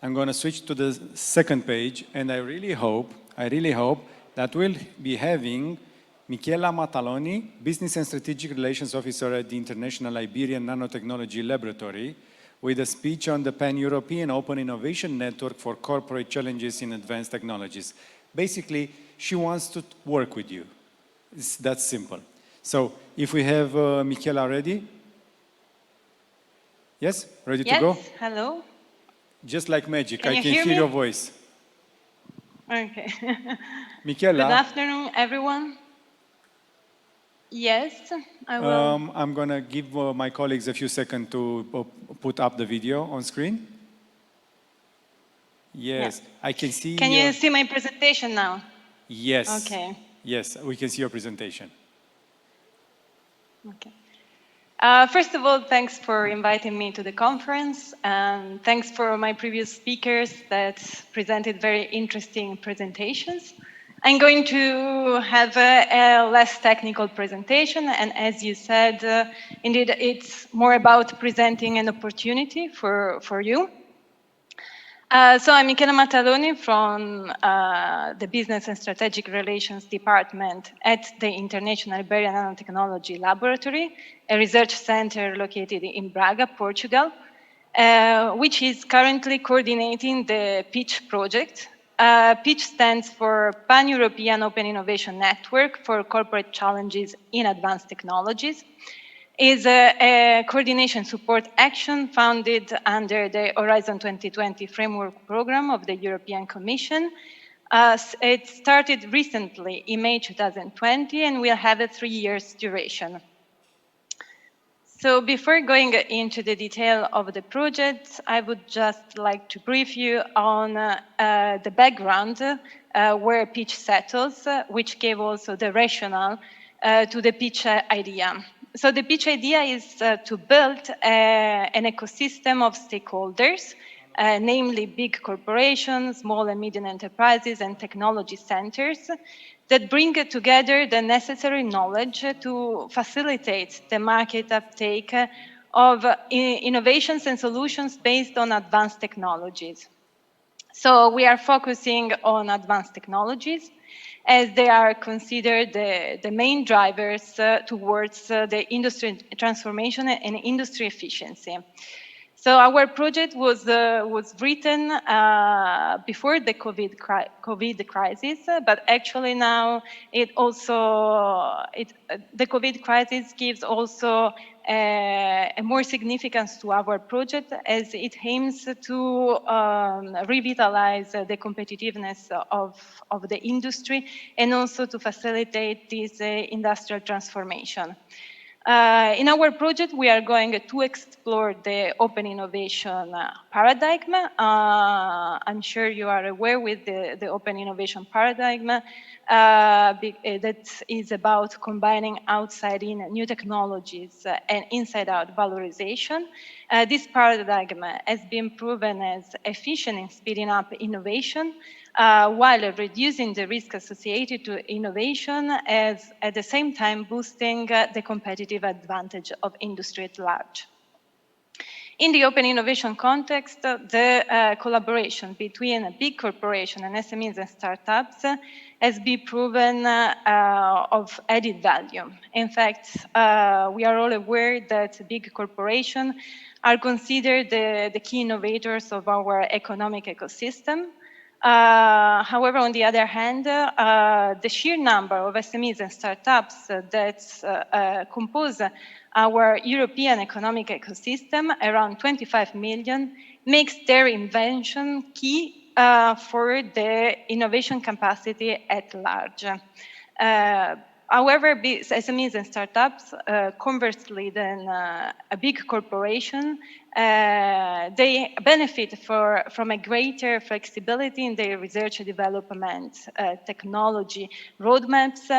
I'm going to switch to the second page, and I really hope that we'll be having Michela Mataloni, Business and Strategic Relations Officer at the International Iberian Nanotechnology Laboratory, with a speech on the Pan-European Open Innovation Network for Corporate Challenges in Advanced Technologies. Basically, she wants to work with you. It's that simple. So, if we have Michela ready? Yes? Ready to go? Yes, hello. Just like magic, I can hear me? your voice. Okay. Michela. Good afternoon, everyone. Yes, I will. I'm going to give my colleagues a few seconds to put up the video on screen. Yes, yeah. I can see. Can you see my presentation now? Yes. Okay. Yes, we can see your presentation. Okay. First of all, thanks for inviting me to the conference, and thanks for my previous speakers that presented very interesting presentations. I'm going to have a less technical presentation, and as you said, indeed, it's more about presenting an opportunity for you. So I'm Michela Mataloni from the Business and Strategic Relations Department at the International Iberian Nanotechnology Laboratory, a research center located in Braga, Portugal, which is currently coordinating the PEACH project. PEACH stands for Pan-European Open Innovation Network for Corporate Challenges in Advanced Technologies. Is a coordination support action founded under the Horizon 2020 framework program of the European Commission. It started recently in May 2020 and will have a 3 years duration. So before going into the detail of the project, I would just like to brief you on the background where PEACH settles, which gave also the rationale to the PEACH idea. So the PEACH idea is to build an ecosystem of stakeholders, namely big corporations, small and medium enterprises, and technology centers that bring together the necessary knowledge to facilitate the market uptake of innovations and solutions based on advanced technologies. So we are focusing on advanced technologies, as they are considered the main drivers towards the industry transformation and industry efficiency. So our project was written before the COVID crisis, but actually now the COVID crisis gives also a more significance to our project, as it aims to revitalize the competitiveness of the industry and also to facilitate this industrial transformation. In our project, we are going to explore the open innovation paradigm. I'm sure you are aware with the open innovation paradigm that is about combining outside-in new technologies and inside-out valorization. This paradigm has been proven as efficient in speeding up innovation, while reducing the risk associated to innovation, as at the same time boosting the competitive advantage of industry at large. In the open innovation context, the collaboration between a big corporation and SMEs and startups has been proven of added value. In fact, we are all aware that big corporations are considered the key innovators of our economic ecosystem. However, on the other hand, the sheer number of SMEs and startups that compose our European economic ecosystem, around 25 million, makes their invention key for the innovation capacity at large. However, SMEs and startups, conversely than a big corporation, they benefit from a greater flexibility in their research and development technology roadmaps.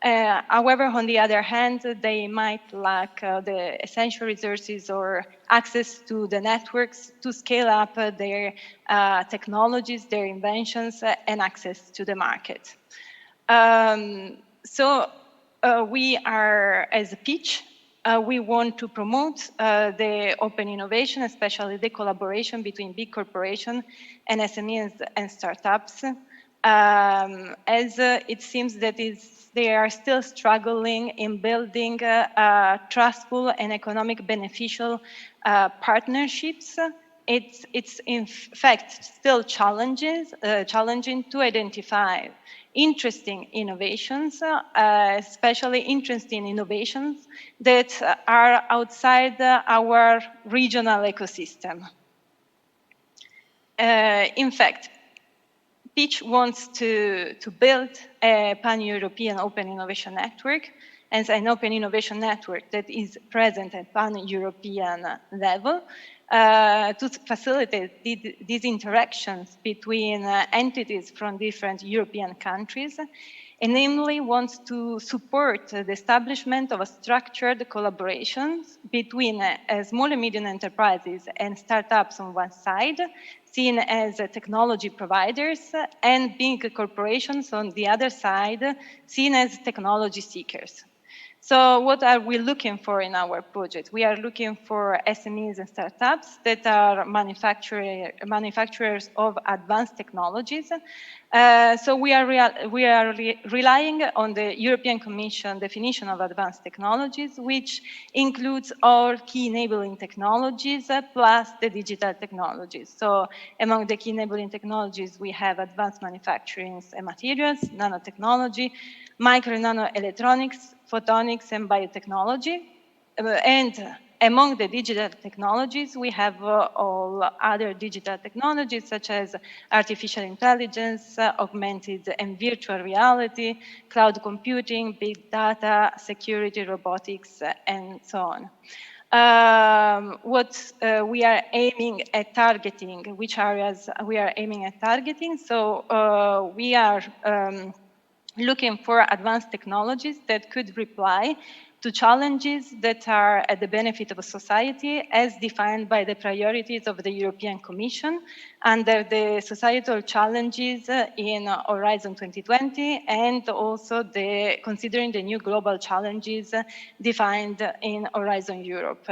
However, on the other hand, they might lack the essential resources or access to the networks to scale up their technologies, their inventions, and access to the market. So we are, as a PEACH, we want to promote the open innovation, especially the collaboration between big corporations and SMEs and startups, as it seems that they are still struggling in building trustful and economic beneficial partnerships. It's in fact still challenging to identify interesting innovations, especially interesting innovations that are outside our regional ecosystem. In fact, Pitch wants to build a pan-European open innovation network, and an open innovation network that is present at pan-European level to facilitate these interactions between entities from different European countries, and namely wants to support the establishment of a structured collaborations between small and medium enterprises and startups on one side, seen as technology providers, and big corporations on the other side, seen as technology seekers. So what are we looking for in our project? We are looking for SMEs and startups that are manufacturers of advanced technologies. So we are relying on the European Commission definition of advanced technologies, which includes all key enabling technologies plus the digital technologies. So among the key enabling technologies, we have advanced manufacturing and materials, nanotechnology, micro and nano electronics, photonics, and biotechnology. And among the digital technologies, we have all other digital technologies such as artificial intelligence, augmented and virtual reality, cloud computing, big data, security, robotics, and so on. What we are aiming at targeting, which areas we are aiming at targeting. So we are looking for advanced technologies that could reply to challenges that are at the benefit of society as defined by the priorities of the European Commission under the societal challenges in Horizon 2020 and also considering the new global challenges defined in Horizon Europe.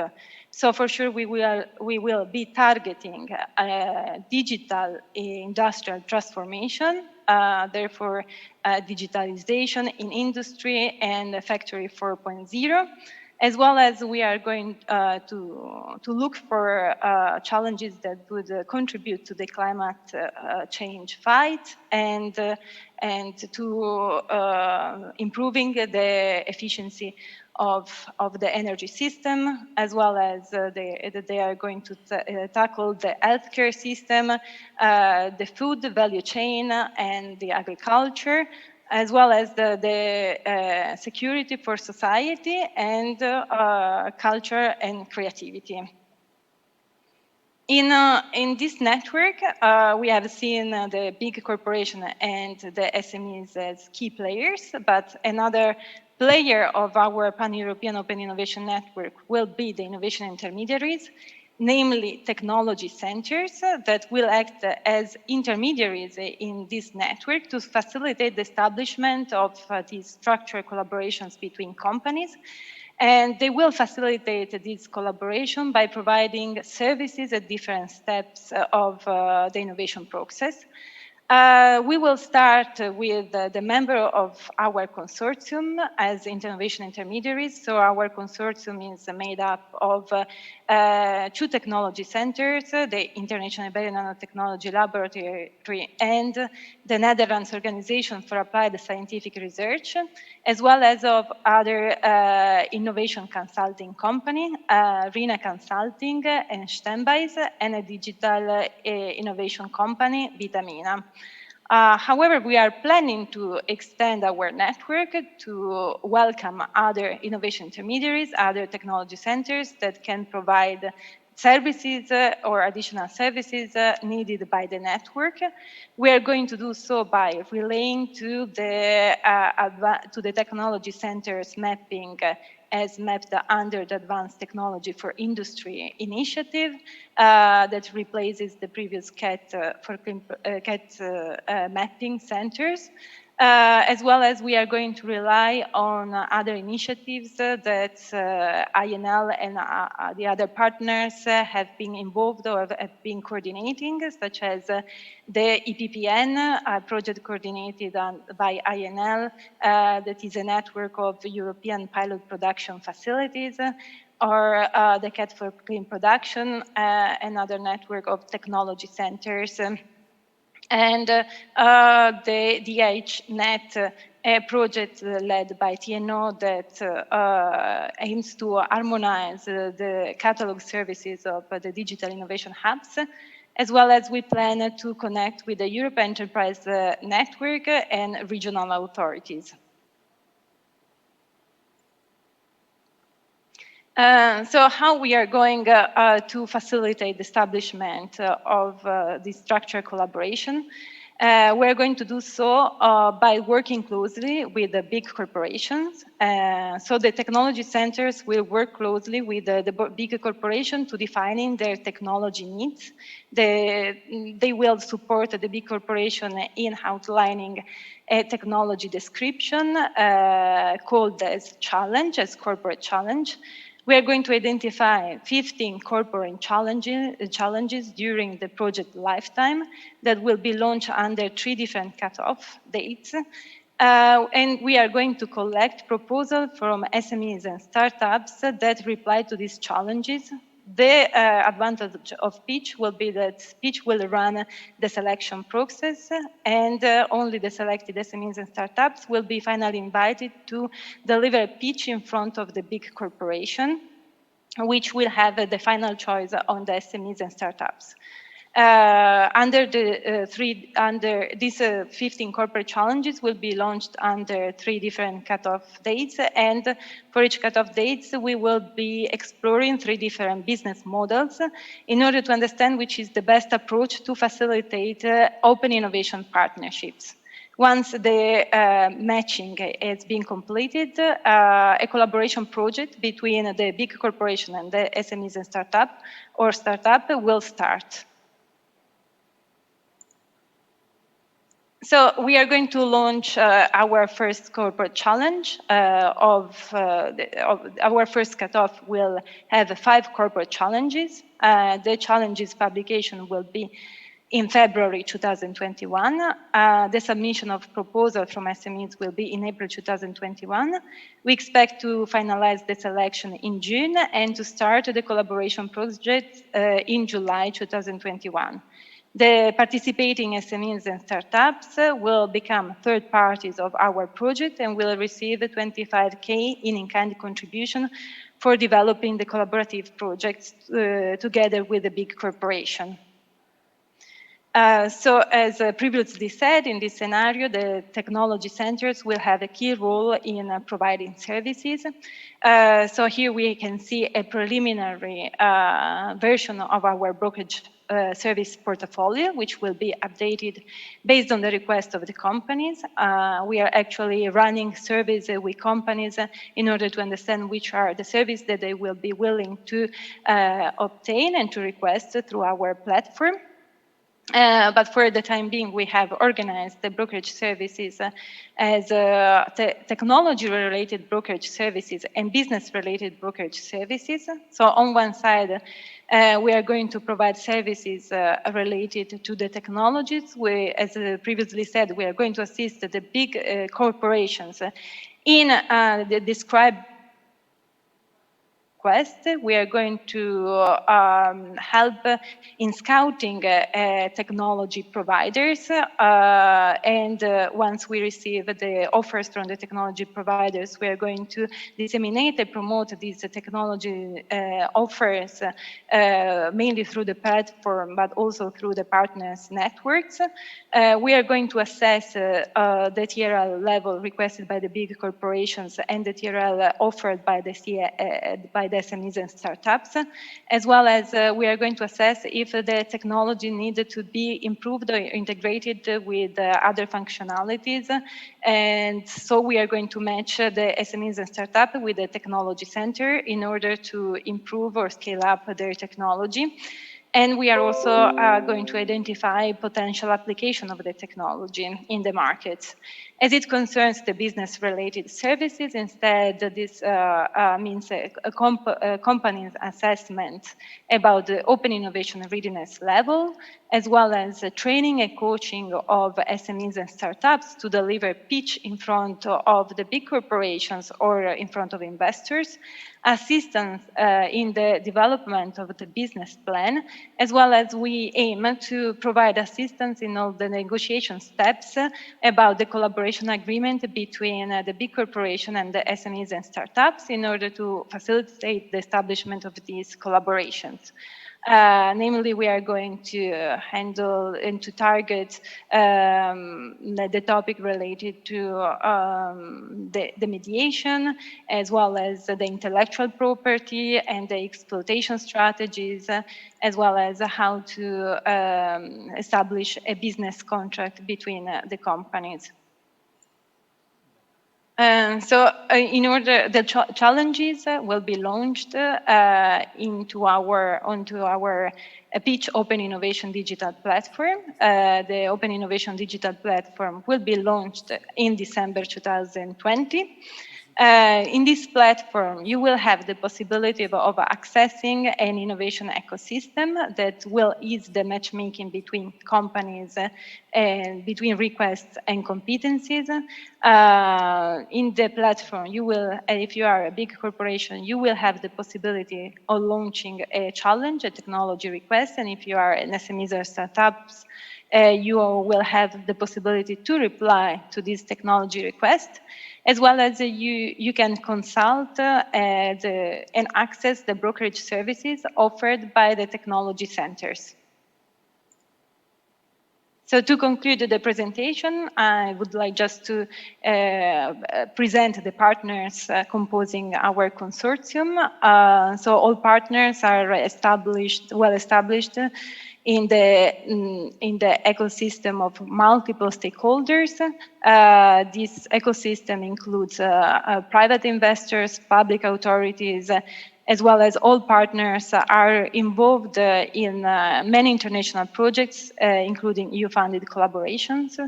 So for sure we will be targeting digital industrial transformation, therefore digitalization in industry and factory 4.0, as well as we are going to look for challenges that would contribute to the climate change fight and to improving the efficiency of the energy system, as well as they are going to tackle the healthcare system, the food value chain, and the agriculture, as well as the security for society and culture and creativity. In this network, we have seen the big corporation and the SMEs as key players, but another player of our pan-European open innovation network will be the innovation intermediaries, namely technology centers that will act as intermediaries in this network to facilitate the establishment of these structured collaborations between companies. And they will facilitate this collaboration by providing services at different steps of the innovation process. We will start with the member of our consortium as innovation intermediaries. So our consortium is made up of 2 technology centers, the International Iberian Nanotechnology Laboratory and the Netherlands Organization for Applied Scientific Research, as well as of other innovation consulting company, RINA Consulting and Stembais, and a digital innovation company, Vitamina. However, we are planning to extend our network to welcome other innovation intermediaries, other technology centers that can provide services or additional services needed by the network. We are going to do so by relaying to the technology centers mapping as mapped under the Advanced Technology for Industry initiative that replaces the previous CAT mapping centers. as well as we are going to rely on other initiatives that INL and the other partners have been involved or have been coordinating, such as the EPPN, project coordinated by INL, that is a network of European pilot production facilities, or the CAT for Clean Production, another network of technology centers, and the DHNet, a project led by TNO that aims to harmonize the catalog services of the digital innovation hubs, as well as we plan to connect with the Europe Enterprise Network and regional authorities. So how we are going to facilitate the establishment of this structured collaboration? We're going to do so by working closely with the big corporations. So the technology centers will work closely with the big corporation to defining their technology needs. They will support the big corporation in outlining a technology description called as challenge, as corporate challenge. We are going to identify 15 corporate challenges during the project lifetime that will be launched under 3 different cutoff dates. And we are going to collect proposals from SMEs and startups that reply to these challenges. The advantage of pitch will be that pitch will run the selection process, and only the selected SMEs and startups will be finally invited to deliver a pitch in front of the big corporation, which will have the final choice on the SMEs and startups. Under these 15 corporate challenges will be launched under 3 different cutoff dates, and for each cutoff dates we will be exploring 3 different business models in order to understand which is the best approach to facilitate open innovation partnerships. Once the matching has been completed, a collaboration project between the big corporation and the SMEs and startup will start. So we are going to launch our first corporate challenge. Our first cutoff will have 5 corporate challenges. The challenges publication will be in February 2021. The submission of proposal from SMEs will be in April 2021. We expect to finalize the selection in June and to start the collaboration project in July 2021. The participating SMEs and startups will become third parties of our project and will receive 25K in-kind contribution for developing the collaborative projects together with the big corporation. So as previously said, in this scenario, the technology centers will have a key role in providing services. So here we can see a preliminary version of our brokerage service portfolio, which will be updated based on the request of the companies. We are actually running surveys with companies in order to understand which are the services that they will be willing to obtain and to request through our platform. But for the time being, we have organized the brokerage services as technology-related brokerage services and business-related brokerage services. So on one side, we are going to provide services related to the technologies. As previously said, we are going to assist the big corporations in the described quest. We are going to help in scouting technology providers, and once we receive the offers from the technology providers, we are going to disseminate and promote these technology offers mainly through the platform, but also through the partners networks. We are going to assess the TRL level requested by the big corporations and the TRL offered by the SMEs and startups, as well as we are going to assess if the technology needed to be improved or integrated with other functionalities. And so we are going to match the SMEs and startup with the technology center in order to improve or scale up their technology. And we are also going to identify potential application of the technology in the market. As it concerns the business-related services, instead, this means a company's assessment about the open innovation readiness level, as well as training and coaching of SMEs and startups to deliver pitch in front of the big corporations or in front of investors, assistance in the development of the business plan, as well as we aim to provide assistance in all the negotiation steps about the collaboration agreement between the big corporation and the SMEs and startups in order to facilitate the establishment of these collaborations. Namely, we are going to handle and to target the topic related to the mediation, as well as the intellectual property and the exploitation strategies, as well as how to establish a business contract between the companies. In order, the challenges will be launched onto our Pitch Open Innovation Digital Platform. The Open Innovation Digital Platform will be launched in December 2020. In this platform, you will have the possibility of accessing an innovation ecosystem that will ease the matchmaking between companies and between requests and competencies. In the platform, you will, if you are a big corporation, you will have the possibility of launching a challenge, a technology request, and if you are an SMEs or startups, you will have the possibility to reply to this technology request, as well as you can consult and access the brokerage services offered by the technology centers. So to conclude the presentation, I would like just to present the partners composing our consortium. So all partners are well established in the ecosystem of multiple stakeholders. This ecosystem includes private investors, public authorities, as well as all partners are involved in many international projects, including EU-funded collaborations.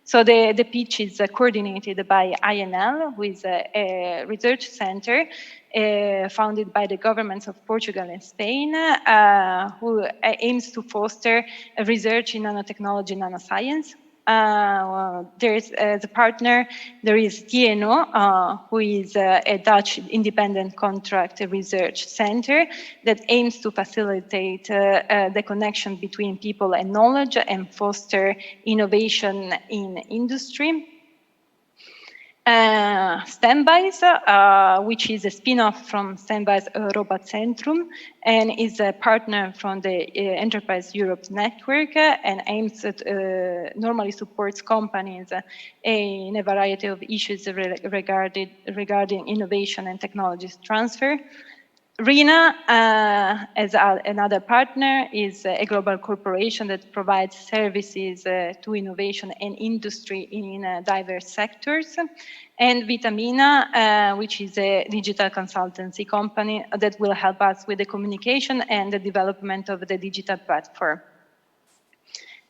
So the pitch is coordinated by INL, who is a research center founded by the governments of Portugal and Spain, who aims to foster research in nanotechnology and nanoscience. There is, as a partner, there is TNO, who is a Dutch independent contract research center that aims to facilitate the connection between people and knowledge and foster innovation in industry. Standbys, which is a spin-off from Standbys Europacentrum and is a partner from the Enterprise Europe network and aims at normally supports companies in a variety of issues regarding innovation and technologies transfer. RENA, as another partner, is a global corporation that provides services to innovation and industry in diverse sectors. And Vitamina, which is a digital consultancy company that will help us with the communication and the development of the digital platform.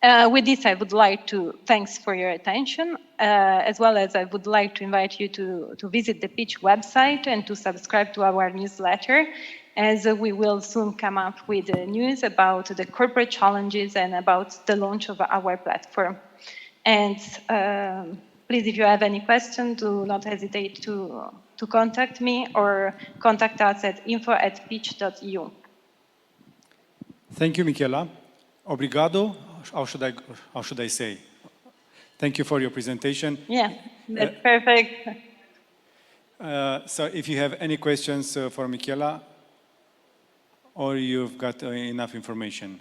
With this, I would like to thanks for your attention, as well as I would like to invite you to visit the Pitch website and to subscribe to our newsletter, as we will soon come up with news about the corporate challenges and about the launch of our platform. And please, if you have any questions, do not hesitate to contact me or contact us at info@pitch.eu. Thank you, Michela. Obrigado. How should I say? Thank you for your presentation. Yeah, that's perfect. So if you have any questions for Michela, or you've got enough information.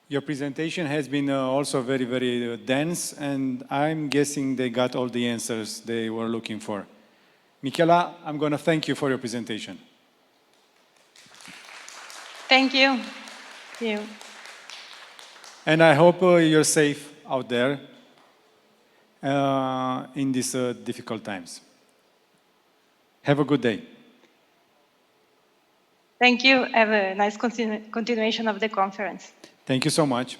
Your presentation has been also very, very dense, and I'm guessing they got all the answers they were looking for. Michela, I'm going to thank you for your presentation. Thank you. Thank you. And I hope you're safe out there in these difficult times. Have a good day. Thank you. Have a nice continuation of the conference. Thank you so much.